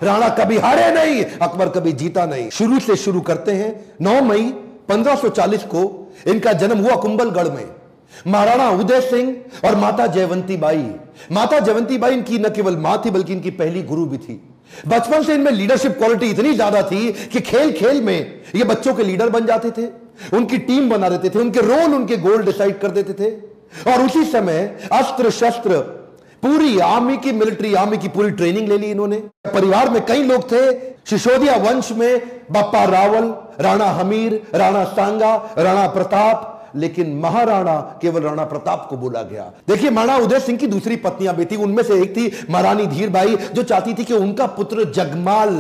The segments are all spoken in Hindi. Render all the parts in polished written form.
राणा कभी हारे नहीं, अकबर कभी जीता नहीं। शुरू से शुरू करते हैं। 9 मई 1540 को इनका जन्म हुआ कुंभलगढ़ में। महाराणा उदय सिंह और माता जयवंती बाई। माता जयवंती बाई इनकी न केवल मां थी बल्कि इनकी पहली गुरु भी थी। बचपन से इनमें लीडरशिप क्वालिटी इतनी ज्यादा थी कि खेल खेल में ये बच्चों के लीडर बन जाते थे, उनकी टीम बना देते थे, उनके रोल उनके गोल डिसाइड कर देते थे। और उसी समय अस्त्र शस्त्र पूरी आर्मी की, मिलिट्री आर्मी की पूरी ट्रेनिंग ले ली इन्होंने। परिवार में कई लोग थे। सिसोदिया वंश में बप्पा रावल, राणा हमीर, राणा सांगा, राणा प्रताप, लेकिन महाराणा केवल राणा प्रताप को बोला गया। देखिए, महाराणा उदय सिंह की दूसरी पत्नियां भी थी। उनमें से एक थी महारानी धीरबाई, जो चाहती थी कि उनका पुत्र जगमाल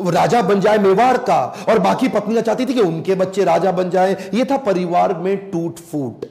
राजा बन जाए मेवाड़ का, और बाकी पत्नियां चाहती थी कि उनके बच्चे राजा बन जाए। यह था परिवार में टूट फूट।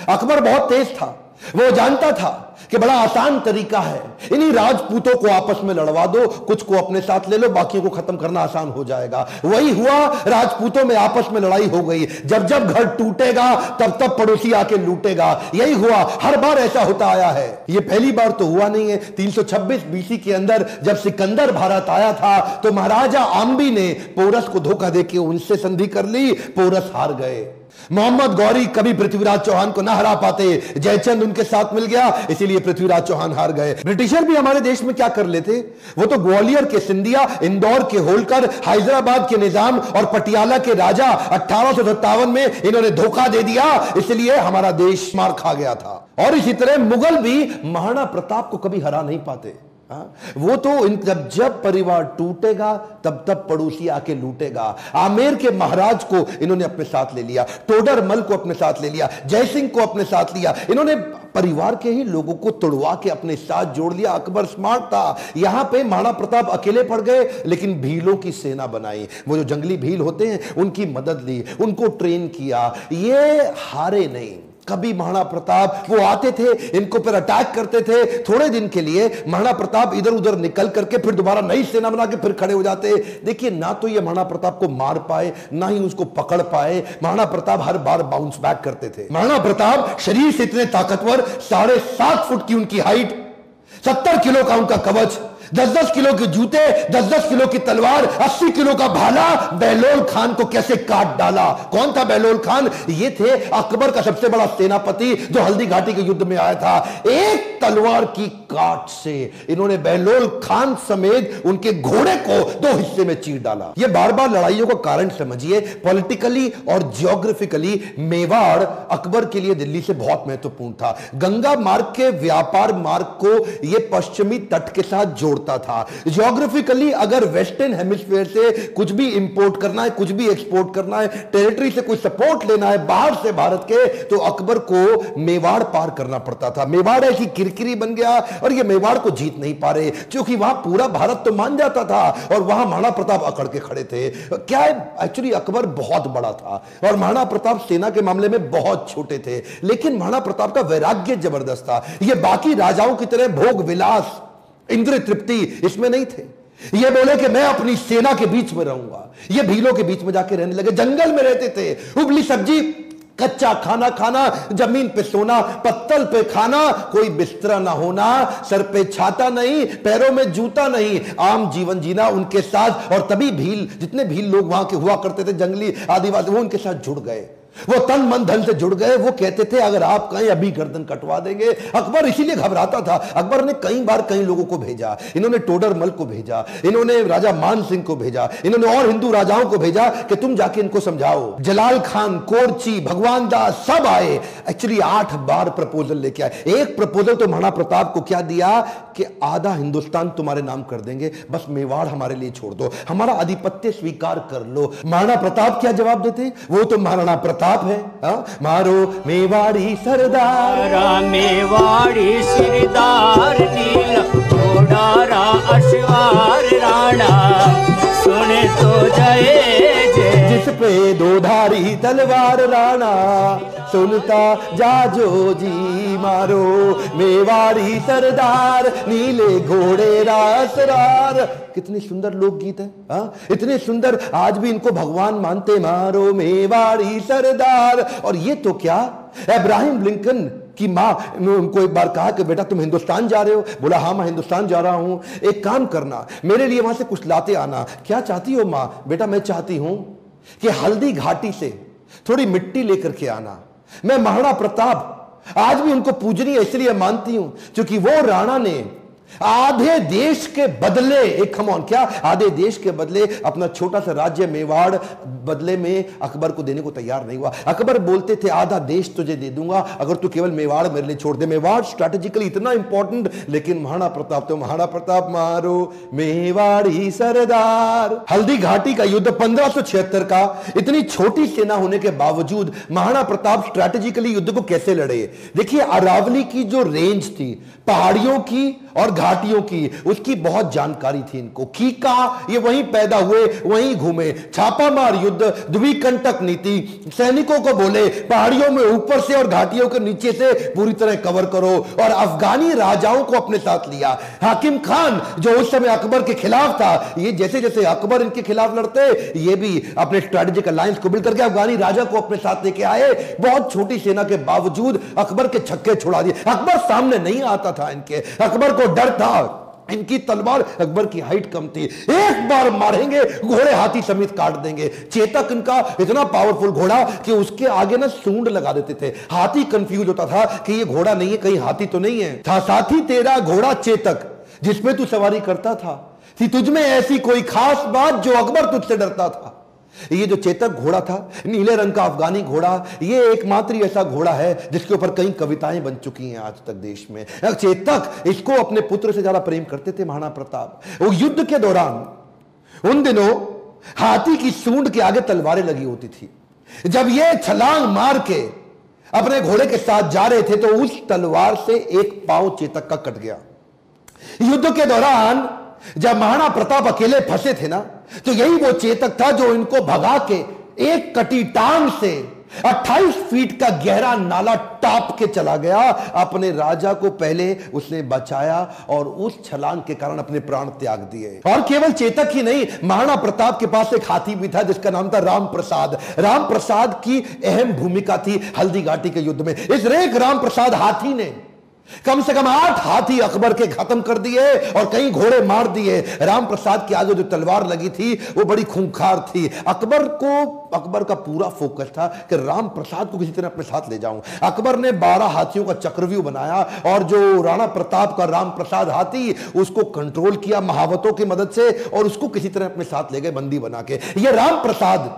अकबर बहुत तेज था। वो जानता था कि बड़ा आसान तरीका है, इन्हीं राजपूतों को आपस में लड़वा दो, कुछ को अपने साथ ले लो, बाकियों को खत्म करना आसान हो जाएगा। वही हुआ, राजपूतों में आपस में लड़ाई हो गई। जब जब घर टूटेगा तब तब पड़ोसी आके लूटेगा। यही हुआ, हर बार ऐसा होता आया है। यह पहली बार तो हुआ नहीं है। 326 बीसी के अंदर जब सिकंदर भारत आया था तो महाराजा आम्बी ने पोरस को धोखा देके उनसे संधि कर ली। पोरस हार गए। मोहम्मद गौरी कभी पृथ्वीराज चौहान को ना हरा पाते, जयचंद उनके साथ मिल गया, इसीलिए पृथ्वीराज चौहान हार गए। ब्रिटिशर भी हमारे देश में क्या कर लेते, वो तो ग्वालियर के सिंधिया, इंदौर के होलकर, हैदराबाद के निजाम और पटियाला के राजा 1857 में इन्होंने धोखा दे दिया, इसलिए हमारा देश मार खा गया था। और इसी तरह मुगल भी महाराणा प्रताप को कभी हरा नहीं पाते। वो तो जब परिवार टूटेगा तब तब पड़ोसी आके लूटेगा। आमेर के महाराज को इन्होंने अपने साथ ले लिया, टोडरमल को अपने साथ ले लिया, जयसिंह को अपने साथ लिया। इन्होंने परिवार के ही लोगों को तोड़वा के अपने साथ जोड़ लिया। अकबर स्मार्ट था। यहां पे महाराणा प्रताप अकेले पड़ गए, लेकिन भीलों की सेना बनाई। वो जो जंगली भील होते हैं उनकी मदद ली, उनको ट्रेन किया। ये हारे नहीं कभी। महाराणा प्रताप वो आते थे, इनको पर अटैक करते थे। थोड़े दिन के लिए महाराणा प्रताप इधर उधर निकल करके फिर दोबारा नई सेना बना के फिर खड़े हो जाते। देखिए, ना तो ये महाराणा प्रताप को मार पाए, ना ही उसको पकड़ पाए। महाराणा प्रताप हर बार बाउंस बैक करते थे। महाराणा प्रताप शरीर से इतने ताकतवर, 7.5 फुट की उनकी हाइट, 70 किलो का उनका कवच, 10-10 किलो के जूते, 10-10 किलो की तलवार, 80 किलो का भाला। बहलोल खान को कैसे काट डाला। कौन था बहलोल खान? ये थे अकबर का सबसे बड़ा सेनापति जो हल्दी घाटी के युद्ध में आया था। एक तलवार की काट से इन्होंने बहलोल खान समेत उनके घोड़े को 2 हिस्से में चीर डाला। ये बार बार लड़ाइयों का कारण समझिए। पॉलिटिकली और जियोग्राफिकली मेवाड़ अकबर के लिए दिल्ली से बहुत महत्वपूर्ण था। गंगा मार्ग के व्यापार मार्ग को यह पश्चिमी तट के साथ जोड़ता था। जियोग्राफिकली अगर वेस्टर्न हेमिस्फीयर से कुछ भी इंपोर्ट करना है, कुछ भी एक्सपोर्ट करना है, टेरिटरी से कोई सपोर्ट लेना है बाहर से भारत के, तो अकबर को मेवाड़ पार करना पड़ता था। मेवाड़ ऐसी किरकिरी बन गया और ये मेवाड़ को जीत नहीं पा रहे, क्योंकि वहां पूरा भारत तो मान जाता था और वहां महाराणा प्रताप अकड़ के खड़े थे। क्या है, एक्चुअली अकबर बहुत बड़ा था और महाराणा प्रताप सेना के मामले में बहुत छोटे थे, लेकिन महाराणा प्रताप का वैराग्य जबरदस्त था। ये बाकी राजाओं की तरह भोग विलास, इंद्रिय तृप्ति इसमें नहीं थे। ये बोले कि मैं अपनी सेना के बीच में रहूंगा। ये भीलों के बीच में जाके रहने लगे, जंगल में रहते थे। उबली सब्जी, कच्चा खाना खाना, जमीन पे सोना, पत्तल पे खाना, कोई बिस्तरा ना होना, सर पे छाता नहीं, पैरों में जूता नहीं, आम जीवन जीना उनके साथ। और तभी भील, जितने भील लोग वहां के हुआ करते थे, जंगली आदिवासी, वो उनके साथ जुड़ गए। वो तन मन धन से जुड़ गए। वो कहते थे अगर आप कहीं अभी गर्दन कटवा देंगे। अकबर इसीलिए घबराता था। अकबर ने कई बार कई लोगों को भेजा। इन्होंने टोडरमल को भेजा, इन्होंने राजा मान सिंह को भेजा, इन्होंने और हिंदू राजाओं को भेजा कि तुम जाके इनको समझाओ। जलाल खान, कोरची, भगवान दास सब आए। एक्चुअली 8 बार प्रपोजल लेके आए। एक प्रपोजल तो महाराणा प्रताप को क्या दिया कि आधा हिंदुस्तान तुम्हारे नाम कर देंगे, बस मेवाड़ हमारे लिए छोड़ दो, हमारा आधिपत्य स्वीकार कर लो। महाराणा प्रताप क्या जवाब देते? वो तो महाराणा प्रताप है। मारो मेवाड़ी सरदार, मेवाड़ी सरदार, नील घोड़ारा अश्वार राणा, सुने तो जय जय। जिस पे 2 धारी तलवार राणा, सुनता जाजो जी। मारो मेवाड़ी सरदार, नीले घोड़े रासरार। कितनी सुंदर लोकगीत है। इतने सुंदर, आज भी इनको भगवान मानते। मारो मेवाड़ी सरदार। और ये तो क्या, इब्राहिम लिंकन कि माँ ने उनको एक बार कहा कि बेटा तुम हिंदुस्तान जा रहे हो? बोला हाँ मैं हिंदुस्तान जा रहा हूं, एक काम करना मेरे लिए वहां से कुछ लाते आना। क्या चाहती हो माँ? बेटा मैं चाहती हूं कि हल्दी घाटी से थोड़ी मिट्टी लेकर के आना। मैं महाराणा प्रताप आज भी उनको पूजनीय इसलिए मानती हूं क्योंकि वो राणा ने आधे देश के बदले, एक खमौन क्या, आधे देश के बदले अपना छोटा सा राज्य मेवाड़ बदले में अकबर को देने को तैयार नहीं हुआ। अकबर बोलते थे आधा देश तुझे दे दूंगा अगर तू केवल मेवाड़ मेरे लिए छोड़ दे। मेवाड़ स्ट्रैटेजिकली इतना इंपॉर्टेंट, लेकिन महाराणा प्रताप तो महाराणा प्रताप मारो मेवाड़ी सरदार। हल्दी घाटी का युद्ध 1576 का, इतनी छोटी सेना होने के बावजूद महाराणा प्रताप स्ट्रैटेजिकली युद्ध को कैसे लड़े? देखिए अरावली की जो रेंज थी, पहाड़ियों की और घाटियों की, उसकी बहुत जानकारी थी इनको। कीका ये वहीं पैदा हुए, वहीं घूमे। छापामार युद्ध, द्विकंटक नीति, सैनिकों को बोले पहाड़ियों में ऊपर से और घाटियों के नीचे से पूरी तरह कवर करो, और अफगानी राजाओं को अपने साथ लिया। हाकिम खान जो उस समय अकबर के खिलाफ था, ये जैसे जैसे अकबर इनके खिलाफ लड़ते, ये भी अपने स्ट्रेटेजिक अलायंस को बिल्ड करके अफगानी राजा को अपने साथ लेके आए। बहुत छोटी सेना के बावजूद अकबर के छक्के छुड़ा दिए। अकबर सामने नहीं आता था इनके, अकबर को डर था। इनकी तलवार, अकबर की हाइट कम थी, एक बार मारेंगे घोड़े हाथी समेत काट देंगे। चेतक इनका इतना पावरफुल घोड़ा कि उसके आगे ना सूंड लगा देते थे। हाथी कंफ्यूज होता था कि ये घोड़ा नहीं है, कहीं हाथी तो नहीं है। था साथी तेरा घोड़ा चेतक जिसमें तू सवारी करता था, थी तुझमें ऐसी कोई खास बात जो अकबर तुझसे डरता था। ये जो चेतक घोड़ा था, नीले रंग का अफगानी घोड़ा, ये एकमात्र ऐसा घोड़ा है जिसके ऊपर कई कविताएं बन चुकी हैं आज तक देश में। चेतक, इसको अपने पुत्र से ज्यादा प्रेम करते थे महाराणा प्रताप। वो युद्ध के दौरान उन दिनों हाथी की सूंड के आगे तलवारें लगी होती थी। जब ये छलांग मार के अपने घोड़े के साथ जा रहे थे तो उस तलवार से एक पांव चेतक का कट गया। युद्ध के दौरान जब महाराणा प्रताप अकेले फंसे थे ना, तो यही वो चेतक था जो इनको भगा के एक कटी टांग से 28 फीट का गहरा नाला टाप के चला गया। अपने राजा को पहले उसने बचाया और उस छलांग के कारण अपने प्राण त्याग दिए। और केवल चेतक ही नहीं, महाराणा प्रताप के पास एक हाथी भी था जिसका नाम था राम प्रसाद। राम प्रसाद की अहम भूमिका थी हल्दी घाटी के युद्ध में। इस रेख राम प्रसाद हाथी ने कम से कम 8 हाथी अकबर के खत्म कर दिए और कई घोड़े मार दिए। राम प्रसाद के आगे जो तलवार लगी थी वो बड़ी खूंखार थी। अकबर का पूरा फोकस था कि राम प्रसाद को किसी तरह अपने साथ ले जाऊं। अकबर ने 12 हाथियों का चक्रव्यूह बनाया और जो राणा प्रताप का राम प्रसाद हाथी, उसको कंट्रोल किया महावतों की मदद से और उसको किसी तरह अपने साथ ले गए बंदी बना के। यह राम प्रसाद,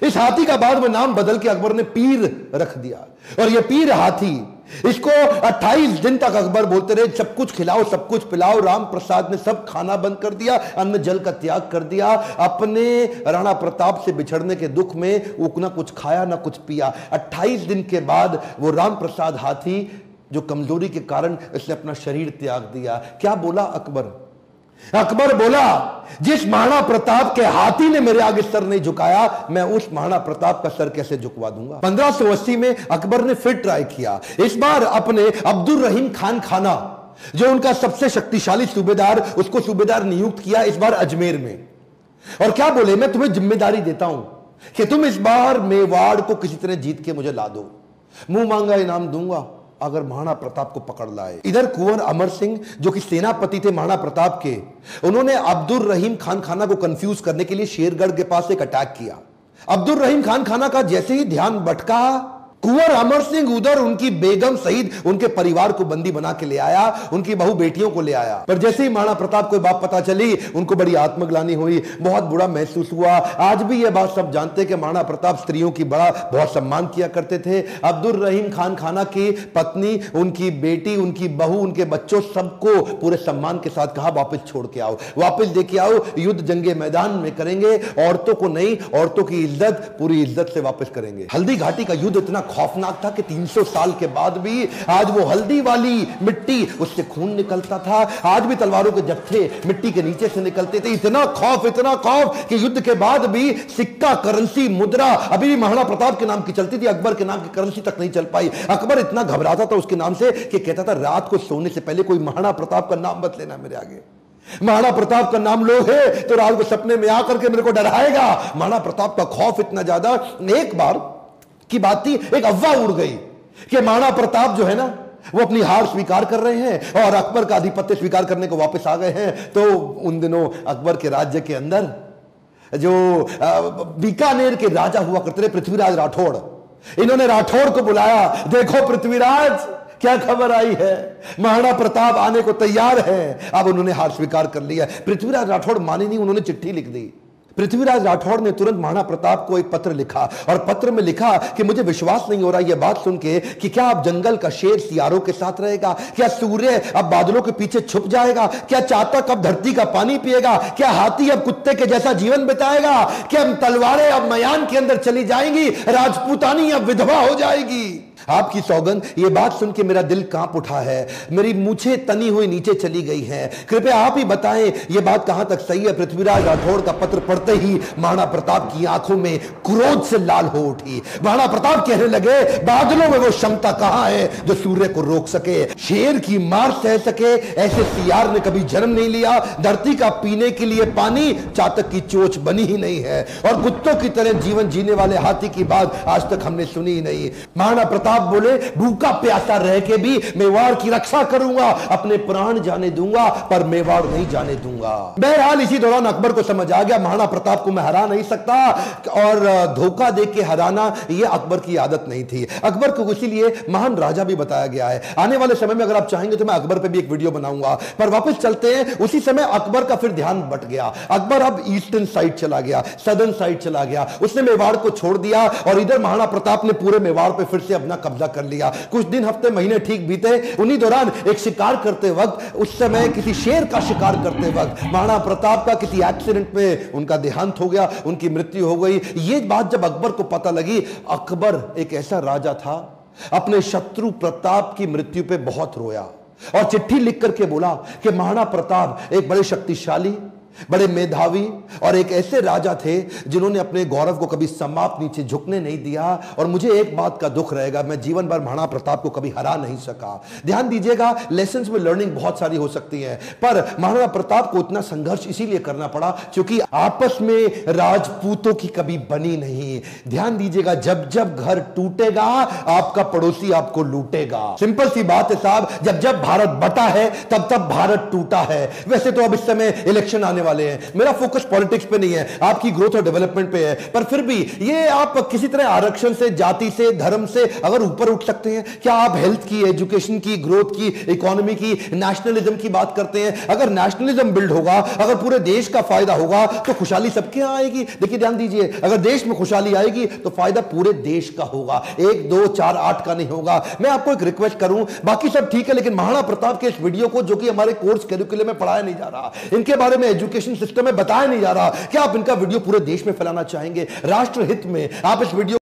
इस हाथी का बाद में नाम बदल के अकबर ने पीर रख दिया। और यह पीर हाथी, इसको 28 दिन तक अकबर बोलते रहे सब कुछ खिलाओ सब कुछ पिलाओ। राम प्रसाद ने सब खाना बंद कर दिया, अन्न जल का त्याग कर दिया। अपने राणा प्रताप से बिछड़ने के दुख में वो ना कुछ खाया ना कुछ पिया। 28 दिन के बाद वो राम प्रसाद हाथी जो कमजोरी के कारण इसने अपना शरीर त्याग दिया। क्या बोला अकबर? अकबर बोला जिस महाराणा प्रताप के हाथी ने मेरे आगे सर नहीं झुकाया, मैं उस महाराणा प्रताप का सर कैसे झुकवा दूंगा। 1580 में अकबर ने फिर ट्राई किया। इस बार अपने अब्दुल रहीम खान खाना, जो उनका सबसे शक्तिशाली सूबेदार, उसको सूबेदार नियुक्त किया इस बार अजमेर में। और क्या बोले, मैं तुम्हें जिम्मेदारी देता हूं कि तुम इस बार मेवाड़ को किसी तरह जीत के मुझे ला दो, मुंह मांगा इनाम दूंगा अगर महाराणा प्रताप को पकड़ लाए। इधर कुंवर अमर सिंह जो कि सेनापति थे महाराणा प्रताप के, उन्होंने अब्दुल रहीम खान खाना को कंफ्यूज करने के लिए शेरगढ़ के पास एक अटैक किया। अब्दुल रहीम खान खाना का जैसे ही ध्यान भटका, कुंवर अमर सिंह उधर उनकी बेगम सहित उनके परिवार को बंदी बना के ले आया, उनकी बहु बेटियों को ले आया। पर जैसे ही महाराणा प्रताप को बात पता चली, उनको बड़ी आत्मग्लानि हुई, बहुत बुरा महसूस हुआ। आज भी यह बात सब जानते हैं कि महाराणा प्रताप स्त्रियों की बहुत सम्मान किया करते थे। अब्दुल रहीम खान खाना की पत्नी, उनकी बेटी, उनकी बहू, उनके बच्चों, सबको पूरे सम्मान के साथ कहा वापस छोड़ के आओ, वापस लेके आओ, युद्ध जंगे मैदान में करेंगे, औरतों को नहीं, औरतों की इज्जत पूरी इज्जत से वापस करेंगे। हल्दी घाटी का युद्ध इतना खौफनाक था कि 300 साल के बाद भी आज वो हल्दी वाली मिट्टी, उससे खून निकलता था। आज भी तलवारों के जत्थे मिट्टी के नीचे से निकलते थे। इतना खौफ कि युद्ध के बाद भी सिक्का, करेंसी, मुद्रा अभी भी महाराणा प्रताप के नाम की चलती थी, अकबर के नाम की करेंसी तक नहीं चल पाई। अकबर इतना घबराता था उसके नाम से कि कहता था रात को सोने से पहले कोई महाराणा प्रताप का नाम मत लेना मेरे आगे। महाराणा प्रताप का नाम लो है तो रात को सपने में आकर के मेरे को डराएगा। महाराणा प्रताप का खौफ इतना ज्यादा। एक बार की बात थी, एक अफवाह उड़ गई कि महाराणा प्रताप जो है ना वो अपनी हार स्वीकार कर रहे हैं और अकबर का आधिपत्य स्वीकार करने को वापस आ गए हैं। तो उन दिनों अकबर के राज्य के अंदर जो बीकानेर के राजा हुआ करते थे पृथ्वीराज राठौड़, इन्होंने राठौड़ को बुलाया, देखो पृथ्वीराज क्या खबर आई है, महाराणा प्रताप आने को तैयार है। अब उन्होंने हार स्वीकार कर लिया। पृथ्वीराज राठौड़ माने नहीं, उन्होंने चिट्ठी लिख दी। पृथ्वीराज राठौड़ ने तुरंत महाराणा प्रताप को एक पत्र लिखा और पत्र में लिखा कि मुझे विश्वास नहीं हो रहा यह बात सुन के कि क्या अब जंगल का शेर सियारों के साथ रहेगा, क्या सूर्य अब बादलों के पीछे छुप जाएगा, क्या चातक अब धरती का पानी पिएगा, क्या हाथी अब कुत्ते के जैसा जीवन बिताएगा, क्या तलवारें अब मयान के अंदर चली जाएंगी, राजपूतानी अब विधवा हो जाएगी। आपकी सौगंध, ये बात सुन के मेरा दिल कांप उठा है, मेरी मूछें तनी हुई नीचे चली गई हैं। कृपया आप ही बताएं ये बात कहां तक सही है। पृथ्वीराज राठौड़ का पत्र पढ़ते ही महाराणा प्रताप की आंखों में क्रोध से लाल हो उठी। महाराणा प्रताप कहने लगे, बादलों में वो क्षमता कहां है जो सूर्य को रोक सके, शेर की मार सह सके ऐसे सियार ने कभी जन्म नहीं लिया, धरती का पीने के लिए पानी चातक की चोंच बनी ही नहीं है, और कुत्तों की तरह जीवन जीने वाले हाथी की बात आज तक हमने सुनी ही नहीं। महाराणा प्रताप बोले, भूखा प्यासा रह के भी मेवाड़ की रक्षा करूंगा, अपने प्राण जाने दूंगा पर मेवाड़ नहीं जाने दूंगा। बहरहाल इसी दौरान अकबर को समझ आ गया महाराणा प्रताप को मैं हरा नहीं सकता, और धोखा दे के हराना यह अकबर की आदत नहीं थी। अकबर को इसीलिए महान राजा भी बताया गया है। आने वाले समय में अगर आप चाहेंगे तो मैं अकबर पे भी एक वीडियो बनाऊंगा। पर वापस चलते हैं, उसी समय अकबर का फिर ध्यान बट गया। अकबर अब ईस्टर्न साइड चला गया, सदर्न साइड चला गया, उसने मेवाड़ को छोड़ दिया और इधर महाराणा प्रताप ने पूरे मेवाड़ पे फिर से अपना कब्जा कर लिया। कुछ दिन हफ्ते महीने ठीक बीते। उन्हीं दौरान एक शिकार करते वक्त, उस समय किसी शेर का शिकार करते वक्त महाराणा प्रताप का किसी एक्सीडेंट में उनका देहांत हो गया, उनकी मृत्यु हो गई। ये बात जब अकबर को पता लगी, अकबर एक ऐसा राजा था अपने शत्रु प्रताप की मृत्यु पे बहुत रोया और चिट्ठी लिख करके बोला कि महाराणा प्रताप एक बड़े शक्तिशाली, बड़े मेधावी और एक ऐसे राजा थे जिन्होंने अपने गौरव को कभी समाप्त नीचे झुकने नहीं दिया, और मुझे एक बात का दुख रहेगा, मैं जीवन भर महाराणा प्रताप को कभी हरा नहीं सका। ध्यान दीजिएगा, लेसन्स में लर्निंग बहुत सारी हो सकती है, पर महाराणा प्रताप को इतना संघर्ष इसीलिए करना पड़ा क्योंकि आपस में राजपूतों की कभी बनी नहीं। ध्यान दीजिएगा, जब जब घर टूटेगा आपका पड़ोसी आपको लूटेगा। सिंपल सी बात है साहब, जब जब भारत बटा है तब तब भारत टूटा है। वैसे तो अब इस समय इलेक्शन आने वाले हैं, मेरा फोकस पॉलिटिक्स पे नहीं है, आपकी ग्रोथ और डेवलपमेंट पे है, पर फिर भी ये आप किसी तरह आरक्षण से, जाति से, धर्म से अगर ऊपर उठ सकते हैं, क्या आप हेल्थ की, एजुकेशन की, ग्रोथ की, इकोनॉमी की, नेशनलिज्म की बात करते हैं? अगर नेशनलिज्म बिल्ड होगा, अगर पूरे देश का फायदा होगा तो खुशहाली सबके यहां आएगी। देखिए ध्यान दीजिए, अगर देश में खुशहाली आएगी तो फायदा पूरे देश का होगा, 1, 2, 4, 8 का नहीं होगा। मैं आपको एक रिक्वेस्ट करूं, बाकी सब ठीक है, लेकिन महाराणा प्रताप के इस वीडियो को, जो कि हमारे कोर्स करिकुलम में पढ़ाया नहीं जा रहा, इनके बारे में एजुकेशन सिस्टम में बताया नहीं जा रहा, क्या आप इनका वीडियो पूरे देश में फैलाना चाहेंगे? राष्ट्र हित में आप इस वीडियो